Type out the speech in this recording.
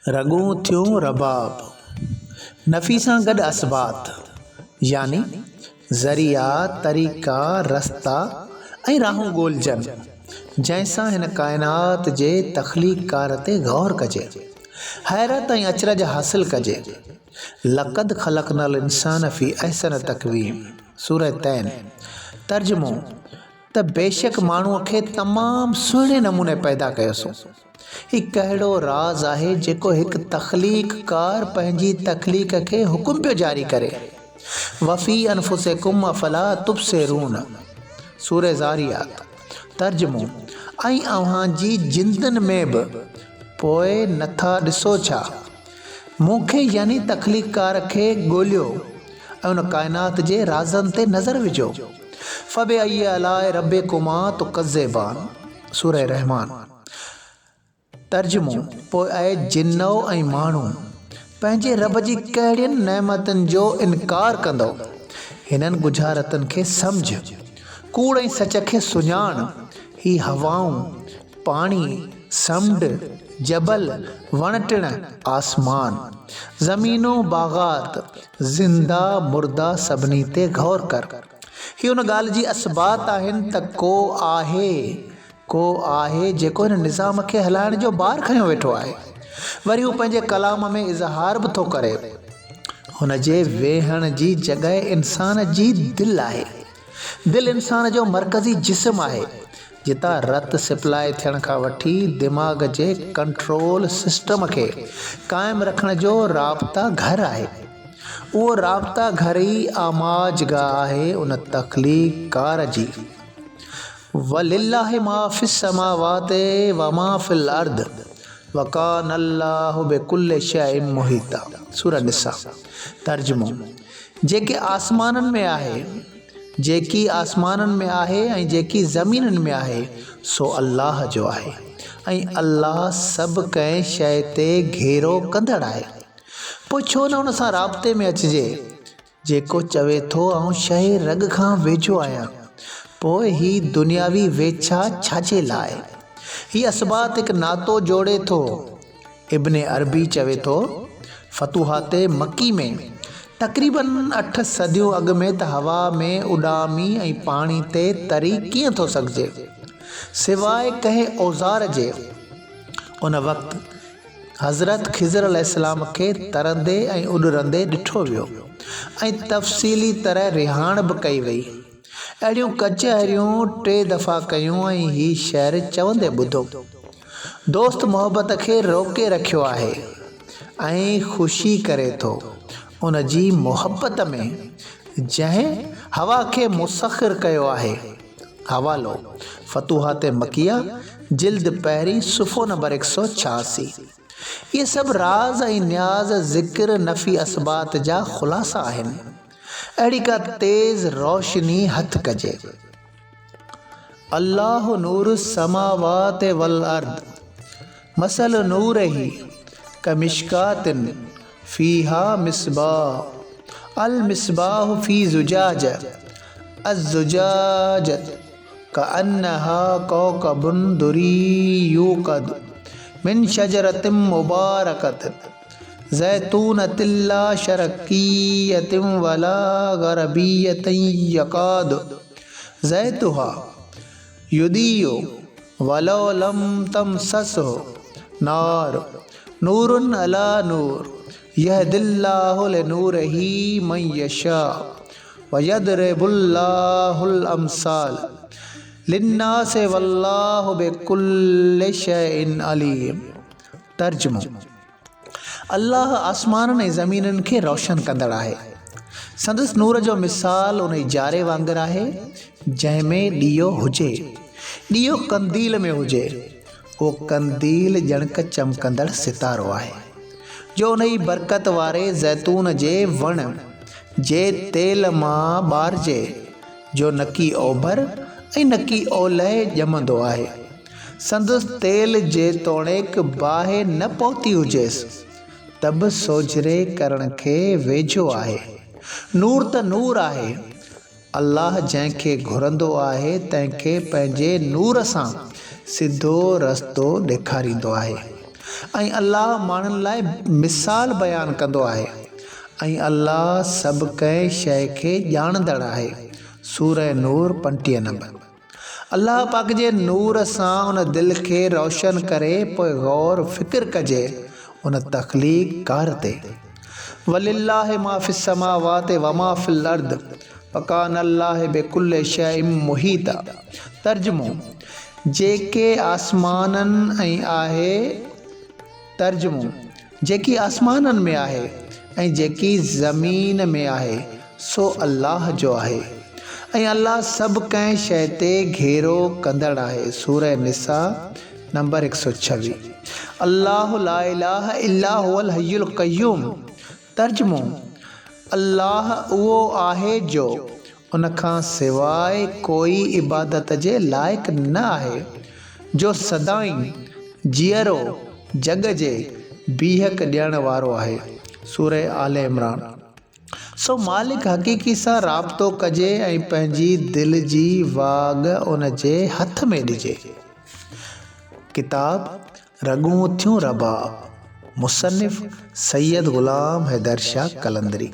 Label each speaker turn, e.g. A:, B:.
A: रगूं थियूं रबाब, नफ़ी सां गॾु असबात, यानी ज़रिया, तरीक़ा, रस्ता ऐं राहूं ॻोल्हजनि, जंहिंसां हिन काइनात जे तख़लीक़कार ते गौर कजे, हैरत ऐं अचरज हासिल कजे। लक़द ख़लक़नल इंसान फ़ी अहसन तक़वीम, सूरह तैन। तर्जुमो त बेशक माण्हूअ खे तमामु सुहिणे नमूने पैदा कयोसीं। ही कहिड़ो राज़ आहे जेको हिकु तख़लीक़कार पंहिंजी तख़लीक़ खे हुकुम पियो जारी करे। वफ़ी अनफुसिकुम अफ़ला तुबसिरून, सूरह ज़ारियात। तर्जुमो ऐं अव्हांजी जिंदनि में बि पोइ नथा ॾिसो छा? मूंखे यानी तख़लीक़कार खे ॻोल्हियो ऐं उन काइनात जे राज़नि ते नज़र विझो। फ़बिअय्यि आलाइ रब्बिकुमा तुकज़्ज़िबान, सूरह रहमान। तर्जुमो पोइ ऐं जिन्नो ऐं माण्हू पंहिंजे रब जी कहिड़ियुनि नेमतुनि जो इनकार कंदो। हिननि गुझारतनि खे सम्झ, कूड़ ऐं सच खे सुञाण। ही हवाऊं, पाणी, समुंड, जबल, वण टिण, आसमान, ज़मीनूं, बाग़ात, ज़िंदा मुर्दा, सभिनी ते गौर कर। ही उन ॻाल्हि जी असबात आहिनि त को आहे जेको हिन निज़ाम खे हलाइण जो बार खयो वेठो आहे। वरी हू पंहिंजे कलाम में इज़हार बि थो करे। हुन जे वेहण जी जॻह इंसान जी दिलि आहे। दिलि इंसान जो मरकज़ी जिस्म आहे, जितां रत सप्लाई थियण खां वठी दिमाग़ जे कंट्रोल सिस्टम खे क़ाइमु रखण जो राब्ता घर आहे। उहो राब्ता घर ई आमाजगाह आहे उन तख़लीक़कार जी। वलिल्लाहि मा फ़िस समावाति व मा फ़िल अर्द व कान अल्लाहु बिकुल्लि शैइन मुहीता, सूरह निसा। तर्जुमो जेकी आसमाननि में आहे ऐं जेकी ज़मीननि में आहे सो अल्लाह जो आहे, ऐं अल्लाह सभु कंहिं शइ ते घेरो कंदड़ आहे। पोइ छो न हुन सां राब्ते में अचिजे जेको चवे थो आउं शइ रग खां वेझो आहियां। पोइ ही दुनियावी वेछा छाजे लाइ? ही असबात हिकु नातो जोड़े थो। इब्ने अरबी चवे थो फ़तूहाते मक्की में तक़रीबन 8 सदियूं अॻु में त हवा में उॾामी ऐं पाणी ते तरी कीअं थो सघिजे सिवाइ कंहिं औज़ार जे। उन वक़्तु हज़रत ख़िज़र अलैहिस्सलाम खे तरंदे ऐं उॾरंदे ॾिठो वियो ऐं तफ़सीली तरह रिहाण बि कई वई। अहिड़ियूं कचहरियूं 3 दफ़ा कयूं ऐं ही शहर चवंदे ॿुधो। दोस्त मोहबत खे रोके रखियो आहे ऐं ख़ुशी करे थो उन जी मोहबत में, जंहिं हवा खे मुसख़िर कयो आहे। हवालो फ़तूहाते मकिया, जिल्द पहिरीं, सुफ़ो नंबर 186। इहे सभु राज़ ऐं न्याज़ ज़िक्र नफ़ी असबात जा ख़ुलासा आहिनि। अहिड़ी का तेज़ रोशनी हथ कजे। अल्लाहु नूरु समावाति वल अर्द मसल नूरिही कमिश्कातिन फ़ीहा मिस्बाह अल मिस्बाह फ़ी ज़ुजाज अज़्ज़ुजाज कअन्नहा कौकबुन दुरी यूक़द मिन शजरतिम मुबारकतिन ज़ैतूनतिन ला शरक़िय्यतिन वला ग़रबिय्यतिन यकादु ज़ैतुहा युदिय्यु वलौ लम तमससहु नार नूरुन अला नूर यहदिल्लाहु लिनूरिही मन यशा व यदरिबुल्लाहुल अमसाल लिन्नासि वल्लाहु बिकुल्लि शैइन अलीम। तर्जुमो अल्लाह आसमाननि ऐं ज़मीननि खे रोशन कंदड़ आहे। संदसि नूर जो मिसाल उन जारे वांगुरु आहे जंहिंमें ॾीओ हुजे। ॾीओ कंदील में हुजे, उहो कंदील ॼणक चमकंदड़ सितारो आहे जो उन बरकत वारे ज़ैतून जे वण जे तेल मां ॿारिजे, जो न की ओभर ऐं न की ओलह ॼमंदो आहे। संदसि तेल जेतोणीकि बाहि न पहुती हुजेसि त बि सोझिरे करण खे वेझो आहे। नूर त नूर आहे। अल्लाह जंहिंखे घुरंदो आहे तंहिंखे पंहिंजे नूर सां सिधो रस्तो ॾेखारींदो आहे। ऐं अल्लाह माण्हुनि लाइ मिसाल बयानु कंदो आहे ऐं अल्लाह सभु कंहिं शइ खे ॼाणंदड़ आहे। सूरह नूर 35 नंबर। अल्लाह पाक जे नूर सां उन दिलि खे रोशन करे पोइ गौर फ़िक्र कजे उन तख़लीक़ कार ते। वलिल्लाहि मा फ़िस समावाति व मा फ़िल अर्द वकान अल्लाह बिकुल्लि शैइन मुहीता। तर्जुमो, जेके आसमाननि ऐं आहे तर्जुमो जेकी आसमाननि में आहे ऐं जेकी ज़मीन में आहे सो अल्लाह जो आहे ऐं अल्लाह सभु कंहिं शइ ते घेरो कंदड़ आहे। सूरह निसा नंबर 126। अल्लाह ला इलाहा इल्ला हुवल हय्युल क़य्यूम। तर्जुमो, अल्लाह उहो आहे जो उन खां सवाइ कोई इबादत जे लाइक़ु न आहे, जो सदाईं जीअरो जग जे बीहक ॾियण वारो आहे। सूरह आले इमरान। सो मालिक हक़ीक़ी सां राब्तो कजे ऐं पंहिंजी दिलि जी वाग उन जे हथ में ॾिजे। किताब रगूं थियूं रबाब, मुसनिफ़ सैयद ग़ुलाम हैदर शाह कलंदरी।